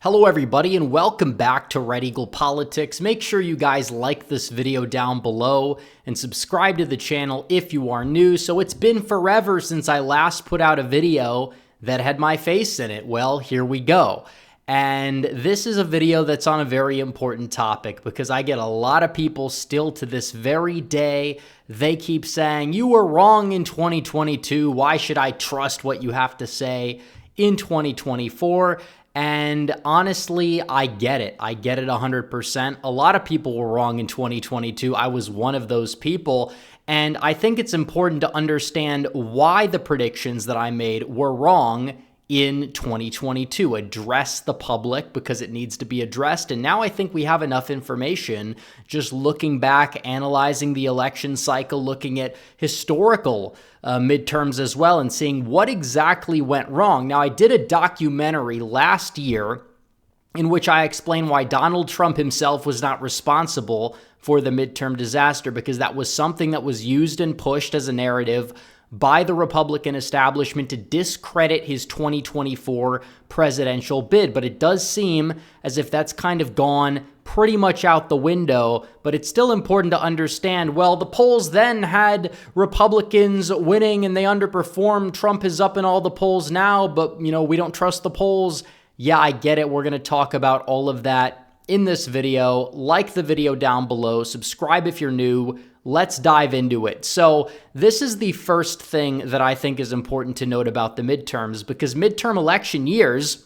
Hello everybody and welcome back to Red Eagle Politics. Make sure you guys like this video down below and subscribe to the channel if you are new. So it's been forever since I last put out a video that had my face in it. Well, here we go. And this is a video that's on a very important topic because I get a lot of people still to this very day. They keep saying, you were wrong in 2022. Why should I trust what you have to say in 2024? And honestly, I get it. I get it 100%. A lot of people were wrong in 2022. I was one of those people. And I think it's important to understand why the predictions that I made were wrong in 2022. Address the public because it needs to be addressed. And now I think we have enough information just looking back, analyzing the election cycle, looking at historical midterms as well, and seeing what exactly went wrong. Now, I did a documentary last year in which I explained why Donald Trump himself was not responsible for the midterm disaster, because that was something that was used and pushed as a narrative by the Republican establishment to discredit his 2024 presidential bid. But it does seem as if that's kind of gone pretty much out the window. But it's still important to understand, well, the polls then had Republicans winning and they underperformed. Trump is up in all the polls now, but, we don't trust the polls. Yeah, I get it. We're going to talk about all of that in this video. Like the video down below. Subscribe if you're new. Let's dive into it. So this is the first thing that I think is important to note about the midterms, because midterm election years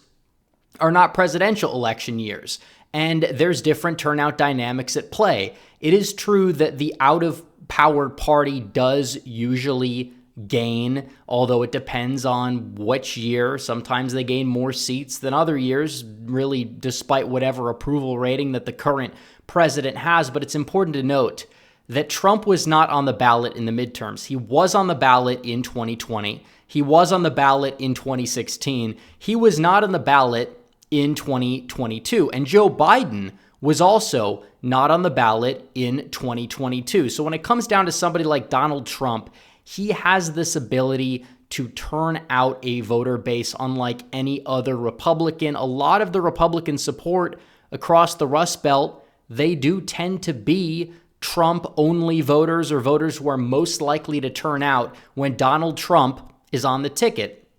are not presidential election years, and there's different turnout dynamics at play. It is true that the out-of-power party does usually gain, although it depends on which year. Sometimes they gain more seats than other years, really despite whatever approval rating that the current president has. But it's important to note that Trump was not on the ballot in the midterms. He was on the ballot in 2020. He was on the ballot in 2016. He was not on the ballot in 2022. And Joe Biden was also not on the ballot in 2022. So when it comes down to somebody like Donald Trump, he has this ability to turn out a voter base unlike any other Republican. A lot of the Republican support across the Rust Belt, they do tend to be Trump-only voters, or voters who are most likely to turn out when Donald Trump is on the ticket.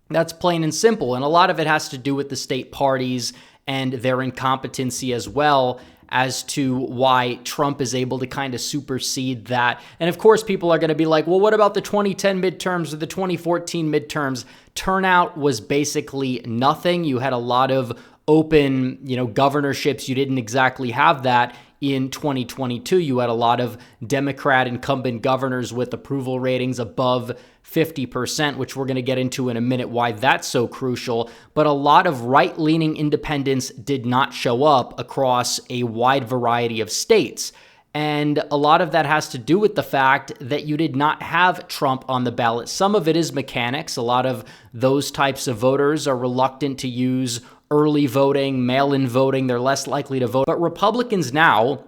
That's plain and simple, and a lot of it has to do with the state parties and their incompetency as well as to why Trump is able to kind of supersede that. And of course, people are going to be like, well, what about the 2010 midterms or the 2014 midterms? Turnout was basically nothing. You had a lot of open, governorships. You didn't exactly have that in 2022. You had a lot of Democrat incumbent governors with approval ratings above 50%, which we're going to get into in a minute why that's so crucial. But a lot of right-leaning independents did not show up across a wide variety of states. And a lot of that has to do with the fact that you did not have Trump on the ballot. Some of it is mechanics. A lot of those types of voters are reluctant to use early voting, mail-in voting. They're less likely to vote. But Republicans now,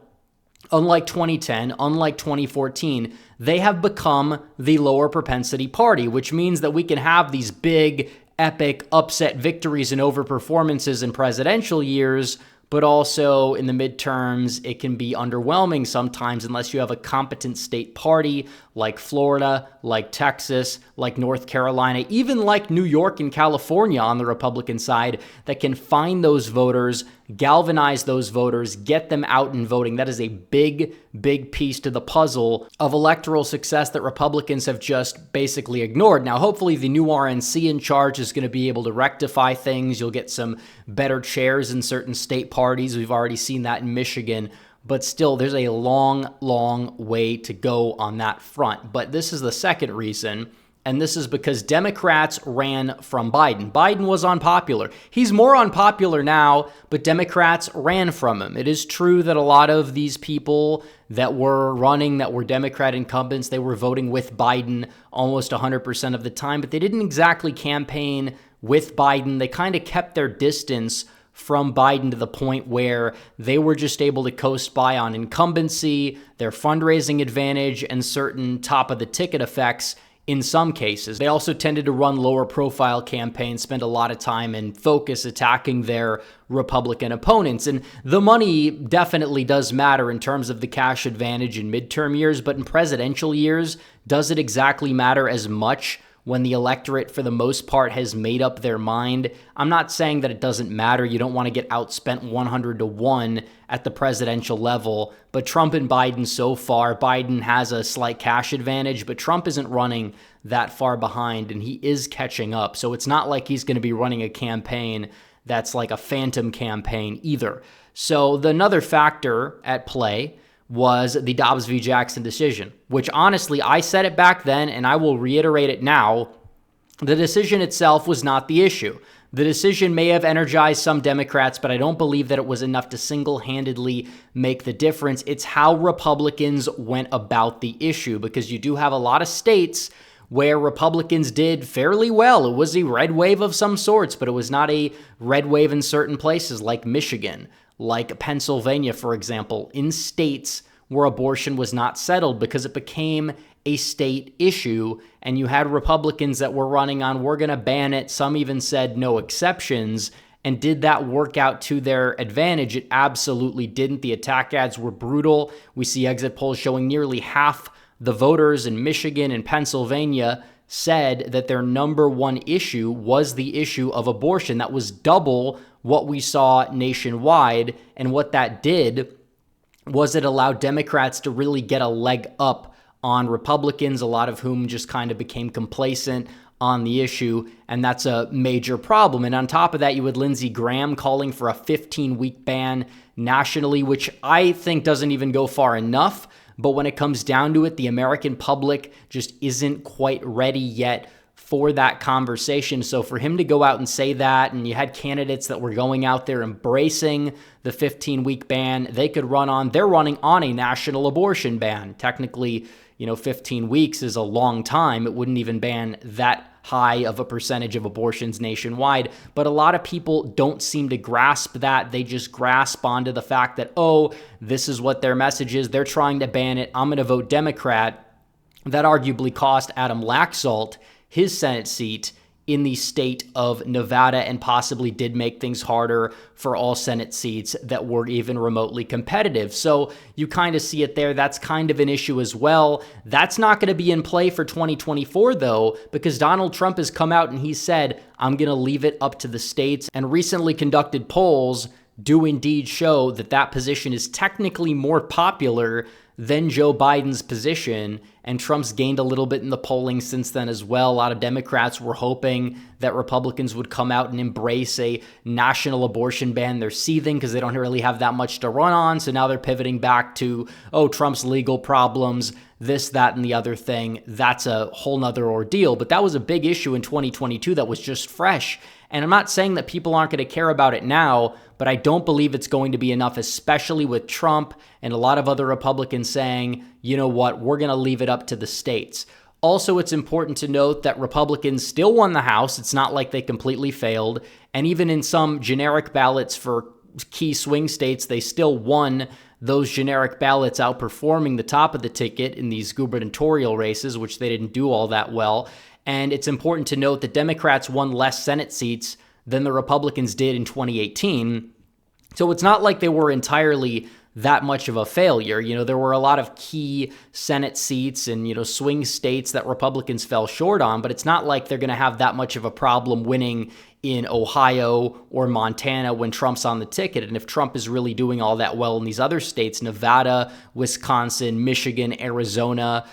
unlike 2010, unlike 2014, they have become the lower propensity party, which means that we can have these big, epic, upset victories and overperformances in presidential years, but also in the midterms, it can be underwhelming sometimes unless you have a competent state party like Florida, like Texas, like North Carolina, even like New York and California on the Republican side that can find those voters, galvanize those voters, get them out and voting. That is a big, big piece to the puzzle of electoral success that Republicans have just basically ignored. Now, hopefully the new RNC in charge is going to be able to rectify things. You'll get some better chairs in certain state parties. We've already seen that in Michigan. But still, there's a long, long way to go on that front. But this is the second reason, and this is because Democrats ran from Biden. Biden was unpopular. He's more unpopular now, but Democrats ran from him. It is true that a lot of these people that were running, that were Democrat incumbents, they were voting with Biden almost 100% of the time, but they didn't exactly campaign with Biden. They kind of kept their distance from Biden to the point where they were just able to coast by on incumbency, their fundraising advantage, and certain top-of-the-ticket effects in some cases. They also tended to run lower profile campaigns, spend a lot of time and focus attacking their Republican opponents. And the money definitely does matter in terms of the cash advantage in midterm years, but in presidential years, does it exactly matter as much when the electorate, for the most part, has made up their mind? I'm not saying that it doesn't matter. You don't want to get outspent 100-1 at the presidential level, but Trump and Biden so far, Biden has a slight cash advantage, but Trump isn't running that far behind, and he is catching up. So it's not like he's going to be running a campaign that's like a phantom campaign either. So another factor at play was the Dobbs v. Jackson decision, which honestly, I said it back then and I will reiterate it now. The decision itself was not the issue. The decision may have energized some Democrats, but I don't believe that it was enough to single-handedly make the difference. It's how Republicans went about the issue, because you do have a lot of states where Republicans did fairly well. It was a red wave of some sorts, but it was not a red wave in certain places like Michigan, like Pennsylvania, for example, in states where abortion was not settled because it became a state issue, and you had Republicans that were running on, we're going to ban it. Some even said no exceptions. And did that work out to their advantage? It absolutely didn't. The attack ads were brutal. We see exit polls showing nearly half the voters in Michigan and Pennsylvania said that their number one issue was the issue of abortion. That was double what we saw nationwide. And what that did was it allowed Democrats to really get a leg up on Republicans, a lot of whom just kind of became complacent on the issue, and that's a major problem. And on top of that, you had Lindsey Graham calling for a 15-week ban nationally, which I think doesn't even go far enough. But when it comes down to it, the American public just isn't quite ready yet for that conversation. So for him to go out and say that, and you had candidates that were going out there embracing the 15-week ban, they're running on a national abortion ban. Technically, 15 weeks is a long time. It wouldn't even ban that high of a percentage of abortions nationwide. But a lot of people don't seem to grasp that. They just grasp onto the fact that, oh, this is what their message is. They're trying to ban it. I'm going to vote Democrat. That arguably cost Adam Laxalt his Senate seat in the state of Nevada, and possibly did make things harder for all Senate seats that were even remotely competitive. So you kind of see it there. That's kind of an issue as well. That's not going to be in play for 2024, though, because Donald Trump has come out and he said, I'm going to leave it up to the states. And recently conducted polls do indeed show that that position is technically more popular than Joe Biden's position, and Trump's gained a little bit in the polling since then as well. A lot of Democrats were hoping that Republicans would come out and embrace a national abortion ban. They're seething because they don't really have that much to run on, so now they're pivoting back to, Trump's legal problems, this, that, and the other thing. That's a whole nother ordeal, but that was a big issue in 2022 that was just fresh. And I'm not saying that people aren't going to care about it now, but I don't believe it's going to be enough, especially with Trump and a lot of other Republicans saying, you know what, we're going to leave it up to the states. Also, it's important to note that Republicans still won the House. It's not like they completely failed. And even in some generic ballots for key swing states, they still won those generic ballots, outperforming the top of the ticket in these gubernatorial races, which they didn't do all that well. And it's important to note that Democrats won less Senate seats than the Republicans did in 2018. So it's not like they were entirely that much of a failure. There were a lot of key Senate seats and, swing states that Republicans fell short on, but it's not like they're going to have that much of a problem winning in Ohio or Montana when Trump's on the ticket. And if Trump is really doing all that well in these other states, Nevada, Wisconsin, Michigan, Arizona,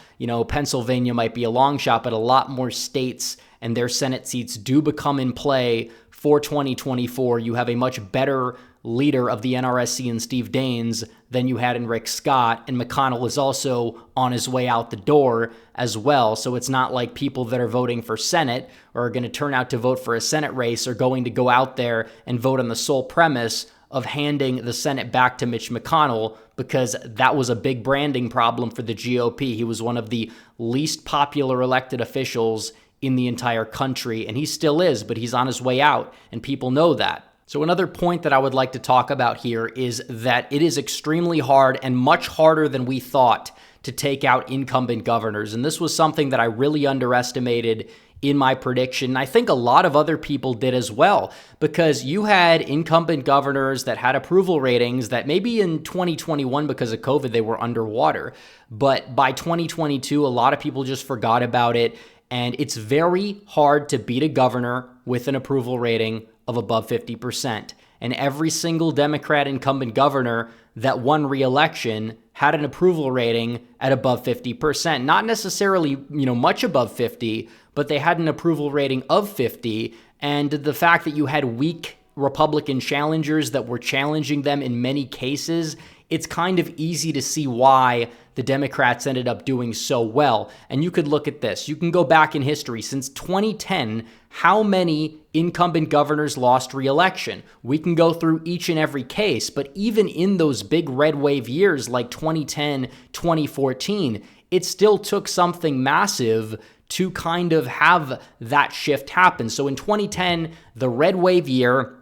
Pennsylvania might be a long shot, but a lot more states and their Senate seats do become in play for 2024. You have a much better leader of the NRSC in Steve Daines than you had in Rick Scott, and McConnell is also on his way out the door as well. So it's not like people that are voting for Senate or are going to turn out to vote for a Senate race are going to go out there and vote on the sole premise of handing the Senate back to Mitch McConnell, because that was a big branding problem for the GOP. He was one of the least popular elected officials in the entire country, and he still is, but he's on his way out, and people know that. So another point that I would like to talk about here is that it is extremely hard and much harder than we thought to take out incumbent governors. And this was something that I really underestimated in my prediction. I think a lot of other people did as well, because you had incumbent governors that had approval ratings that maybe in 2021, because of COVID, they were underwater. But by 2022, a lot of people just forgot about it. And it's very hard to beat a governor with an approval rating of above 50%. And every single Democrat incumbent governor that won re-election had an approval rating at above 50%. Not necessarily, much above 50, but they had an approval rating of 50. And the fact that you had weak Republican challengers that were challenging them in many cases, it's kind of easy to see why the Democrats ended up doing so well. And you could look at this. You can go back in history. Since 2010, how many incumbent governors lost re-election? We can go through each and every case, but even in those big red wave years like 2010, 2014, it still took something massive to kind of have that shift happen. So in 2010, the red wave year,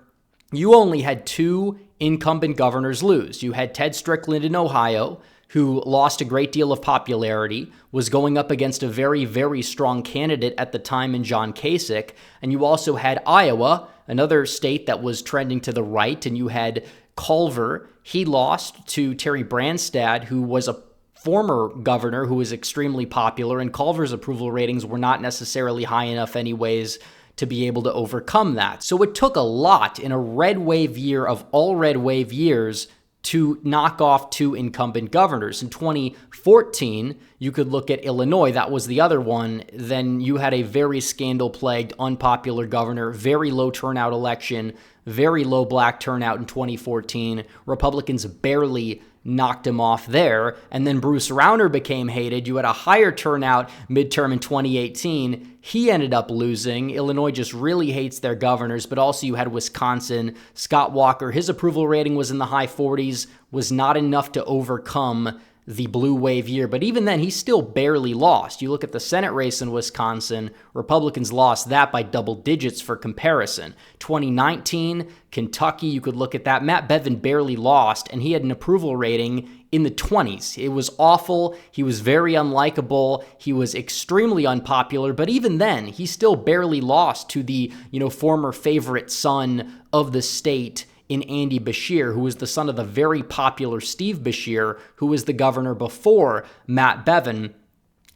you only had two incumbent governors lose. You had Ted Strickland in Ohio, who lost a great deal of popularity, was going up against a very, very strong candidate at the time in John Kasich. And you also had Iowa, another state that was trending to the right, and you had Culver. He lost to Terry Branstad, who was a former governor who was extremely popular, and Culver's approval ratings were not necessarily high enough anyways to be able to overcome that. So it took a lot in a red wave year of all red wave years to knock off two incumbent governors. In 2014, you could look at Illinois. That was the other one. Then you had a very scandal-plagued, unpopular governor, very low turnout election, very low black turnout in 2014. Republicans barely knocked him off there. And then Bruce Rauner became hated. You had a higher turnout midterm in 2018. He ended up losing. Illinois just really hates their governors, but also you had Wisconsin. Scott Walker, his approval rating was in the high 40s, was not enough to overcome the blue wave year. But even then, he still barely lost. You look at the Senate race in Wisconsin, Republicans lost that by double digits for comparison. 2019, Kentucky, you could look at that. Matt Bevin barely lost, and he had an approval rating in the 20s. It was awful. He was very unlikable. He was extremely unpopular. But even then, he still barely lost to the, former favorite son of the state in Andy Beshear, who was the son of the very popular Steve Beshear, who was the governor before Matt Bevin.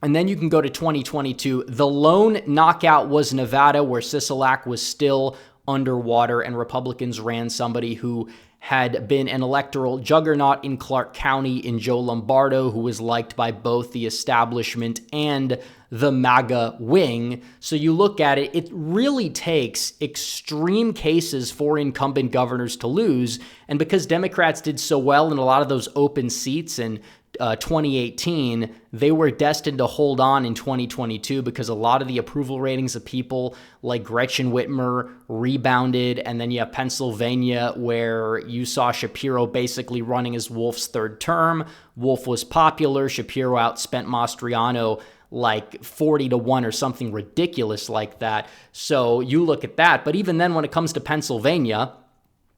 And then you can go to 2022. The lone knockout was Nevada, where Sisolak was still underwater, and Republicans ran somebody who had been an electoral juggernaut in Clark County in Joe Lombardo, who was liked by both the establishment and the MAGA wing. So you look at it, it really takes extreme cases for incumbent governors to lose. And because Democrats did so well in a lot of those open seats in 2018, they were destined to hold on in 2022 because a lot of the approval ratings of people like Gretchen Whitmer rebounded. And then you have Pennsylvania, where you saw Shapiro basically running as Wolf's third term. Wolf was popular. Shapiro outspent Mastriano like 40-1 or something ridiculous like that. So you look at that. But even then, when it comes to Pennsylvania,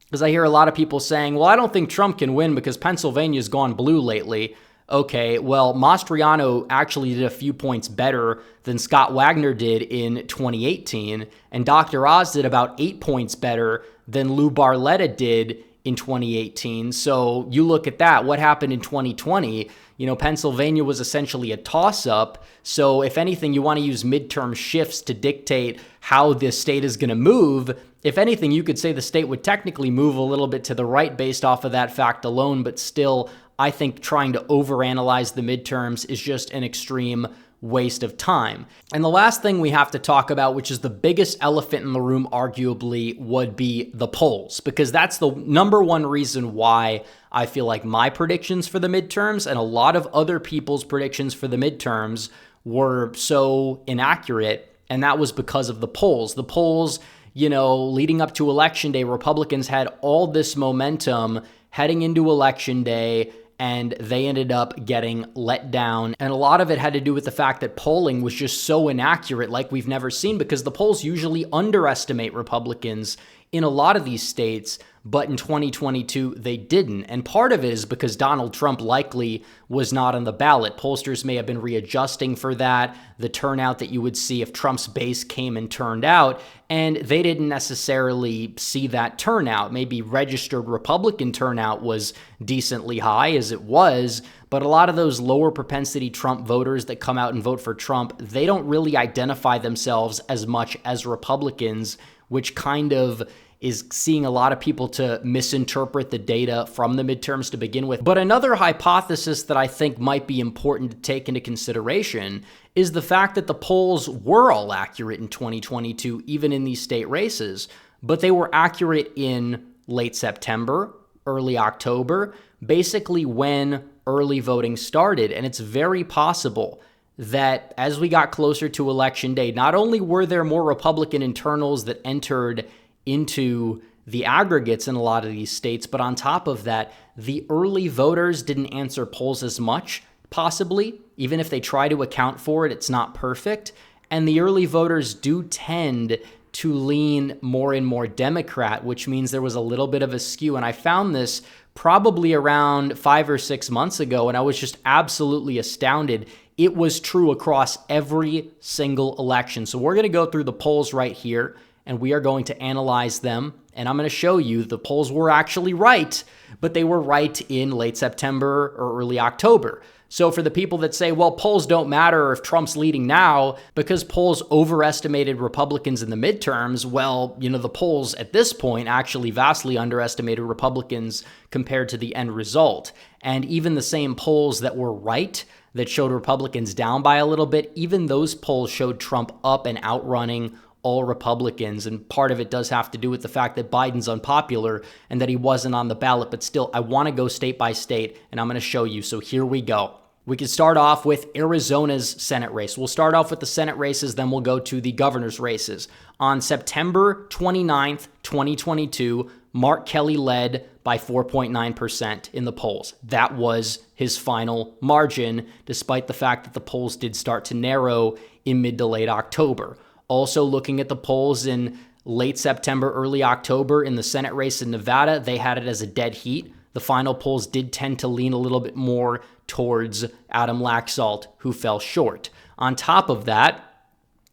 because I hear a lot of people saying, well, I don't think Trump can win because Pennsylvania's gone blue lately. Okay, well, Mastriano actually did a few points better than Scott Wagner did in 2018, and Dr. Oz did about 8 points better than Lou Barletta did in 2018. So you look at that, what happened in 2020? Pennsylvania was essentially a toss-up. So if anything, you want to use midterm shifts to dictate how this state is going to move. If anything, you could say the state would technically move a little bit to the right based off of that fact alone, but still, I think trying to overanalyze the midterms is just an extreme waste of time. And the last thing we have to talk about, which is the biggest elephant in the room arguably, would be the polls, because that's the number one reason why I feel like my predictions for the midterms and a lot of other people's predictions for the midterms were so inaccurate, and that was because of the polls. The polls, leading up to Election Day, Republicans had all this momentum heading into Election Day, and they ended up getting let down. And a lot of it had to do with the fact that polling was just so inaccurate like we've never seen, because the polls usually underestimate Republicans in a lot of these states, but in 2022, they didn't. And part of it is because Donald Trump likely was not on the ballot. Pollsters may have been readjusting for that, the turnout that you would see if Trump's base came and turned out, and they didn't necessarily see that turnout. Maybe registered Republican turnout was decently high, as it was, but a lot of those lower propensity Trump voters that come out and vote for Trump, they don't really identify themselves as much as Republicans, which kind of is seeing a lot of people to misinterpret the data from the midterms to begin with. But another hypothesis that I think might be important to take into consideration is the fact that the polls were all accurate in 2022, even in these state races, but they were accurate in late September, early October, basically when early voting started. And it's very possible that as we got closer to Election Day, not only were there more Republican internals that entered into the aggregates in a lot of these states, but on top of that, the early voters didn't answer polls as much, possibly. Even if they try to account for it, it's not perfect. And the early voters do tend to lean more and more Democrat, which means there was a little bit of a skew. And I found this probably around 5 or 6 months ago, and I was just absolutely astounded. It was true across every single election. So we're going to go through the polls right here, and we are going to analyze them. And I'm going to show you the polls were actually right, but they were right in late September or early October. So for the people that say, well, polls don't matter if Trump's leading now because polls overestimated Republicans in the midterms, well, the polls at this point actually vastly underestimated Republicans compared to the end result. And even the same polls that were right, that showed Republicans down by a little bit, even those polls showed Trump up and outrunning all Republicans. And part of it does have to do with the fact that Biden's unpopular and that he wasn't on the ballot. But still, I want to go state by state, and I'm going to show you. So here we go. We can start off with Arizona's Senate race. We'll start off with the Senate races, then we'll go to the governor's races. On September 29th, 2022, Mark Kelly led by 4.9% in the polls. That was his final margin, despite the fact that the polls did start to narrow in mid to late October. Also looking at the polls in late September, early October in the Senate race in Nevada, they had it as a dead heat. The final polls did tend to lean a little bit more towards Adam Laxalt, who fell short. On top of that,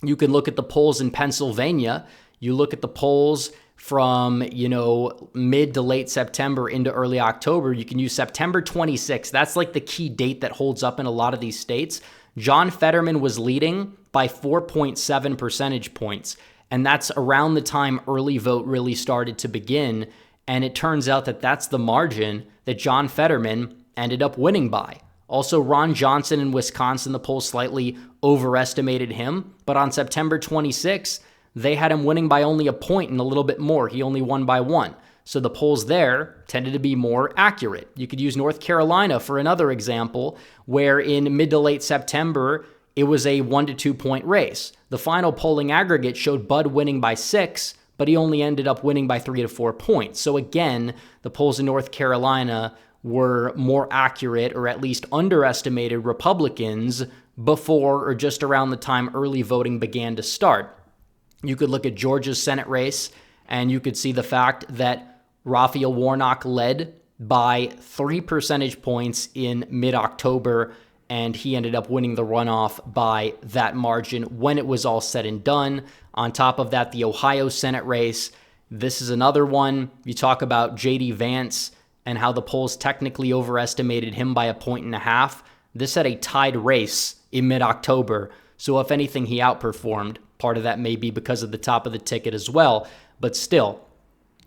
you can look at the polls in Pennsylvania. You look at the polls from, mid to late September into early October. You can use September 26th. That's like the key date that holds up in a lot of these states. John Fetterman was leading by 4.7 percentage points. And that's around the time early vote really started to begin. And it turns out that that's the margin that John Fetterman ended up winning by. Also, Ron Johnson in Wisconsin, the polls slightly overestimated him. But on September 26th, they had him winning by only a point and a little bit more. He only won by 1. So the polls there tended to be more accurate. You could use North Carolina for another example, where in mid to late September, it was a 1 to 2 point race. The final polling aggregate showed Bud winning by 6, but he only ended up winning by 3 to 4 points. So again, the polls in North Carolina were more accurate, or at least underestimated Republicans before or just around the time early voting began to start. You could look at Georgia's Senate race, and you could see the fact that Raphael Warnock led by 3 percentage points in mid-October, and he ended up winning the runoff by that margin when it was all said and done. On top of that, the Ohio Senate race, this is another one. You talk about J.D. Vance and how the polls technically overestimated him by 1.5 points. This had a tied race in mid-October, so if anything, he outperformed. Part of that may be because of the top of the ticket as well, but still.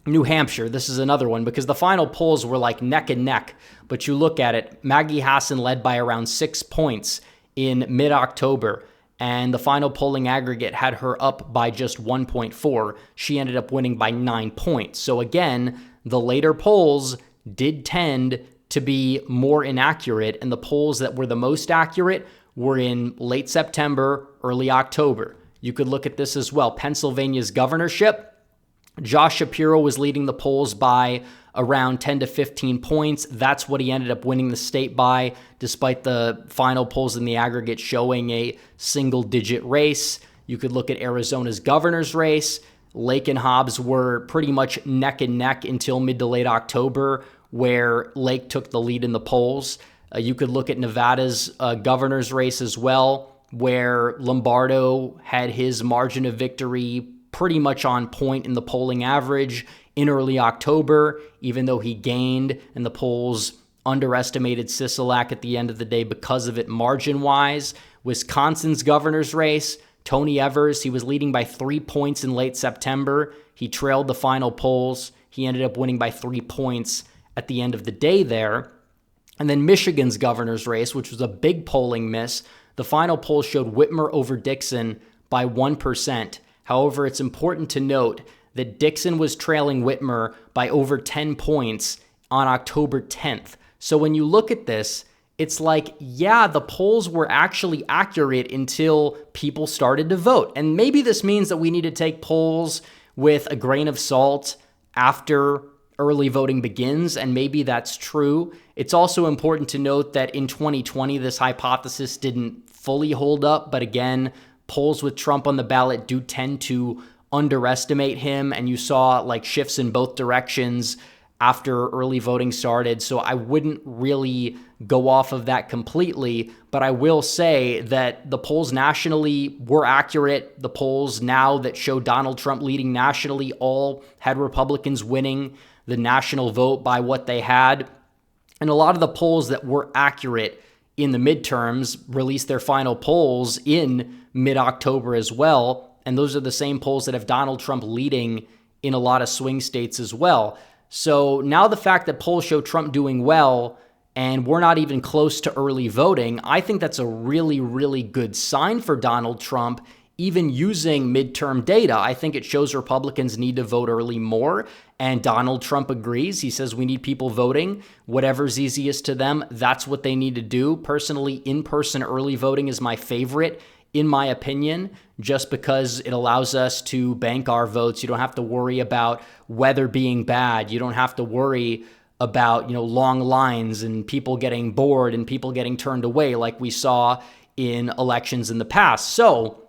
New Hampshire, this is another one because the final polls were like neck and neck, but you look at it, Maggie Hassan led by around 6 points in mid-October, and the final polling aggregate had her up by just 1.4. She ended up winning by 9 points. So again, the later polls did tend to be more inaccurate, and the polls that were the most accurate were in late September, early October. You could look at this as well. Pennsylvania's governorship, Josh Shapiro was leading the polls by around 10 to 15 points. That's what he ended up winning the state by, despite the final polls in the aggregate showing a single-digit race. You could look at Arizona's governor's race. Lake and Hobbs were pretty much neck and neck until mid to late October, where Lake took the lead in the polls. You could look at Nevada's governor's race as well, where Lombardo had his margin of victory pretty much on point in the polling average in early October, even though he gained and the polls underestimated Sisolak at the end of the day because of it margin-wise. Wisconsin's governor's race, Tony Evers, he was leading by 3 points in late September. He trailed the final polls. He ended up winning by 3 points at the end of the day there. And then Michigan's governor's race, which was a big polling miss. The final poll showed Whitmer over Dixon by 1%. However, it's important to note that Dixon was trailing Whitmer by over 10 points on October 10th. So when you look at this, it's like, yeah, the polls were actually accurate until people started to vote. And maybe this means that we need to take polls with a grain of salt after early voting begins, and maybe that's true. It's also important to note that in 2020, this hypothesis didn't fully hold up, but again, polls with Trump on the ballot do tend to underestimate him, and you saw like shifts in both directions after early voting started. So I wouldn't really go off of that completely, but I will say that the polls nationally were accurate. The polls now that show Donald Trump leading nationally all had Republicans winning the national vote by what they had. And a lot of the polls that were accurate in the midterms released their final polls in mid-October as well. And those are the same polls that have Donald Trump leading in a lot of swing states as well. So now the fact that polls show Trump doing well and we're not even close to early voting, I think that's a really, really good sign for Donald Trump, even using midterm data. I think it shows Republicans need to vote early more, and Donald Trump agrees. He says we need people voting. Whatever's easiest to them, that's what they need to do. Personally, in-person early voting is my favorite, in my opinion, just because it allows us to bank our votes. You don't have to worry about weather being bad. You don't have to worry about, long lines and people getting bored and people getting turned away like we saw in elections in the past. So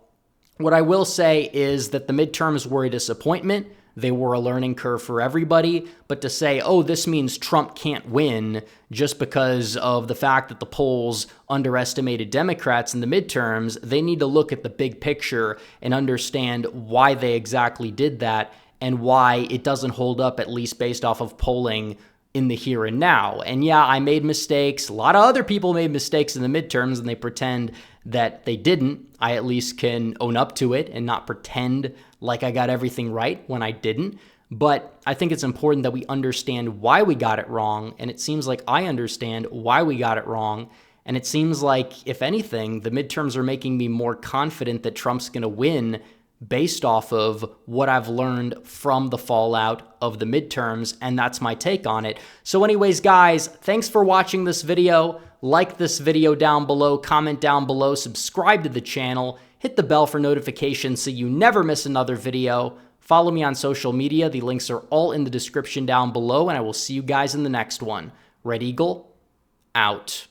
what I will say is that the midterms were a disappointment. They were a learning curve for everybody. But to say, oh, this means Trump can't win just because of the fact that the polls underestimated Democrats in the midterms, they need to look at the big picture and understand why they exactly did that and why it doesn't hold up, at least based off of polling in the here and now. And yeah, I made mistakes. A lot of other people made mistakes in the midterms and they pretend that they didn't. I at least can own up to it and not pretend like I got everything right when I didn't. But I think it's important that we understand why we got it wrong. And it seems like I understand why we got it wrong. And it seems like, if anything, the midterms are making me more confident that Trump's going to win based off of what I've learned from the fallout of the midterms, and that's my take on it. So anyways, guys, thanks for watching this video. Like this video down below, comment down below, subscribe to the channel, hit the bell for notifications so you never miss another video. Follow me on social media. The links are all in the description down below, and I will see you guys in the next one. Red Eagle, out.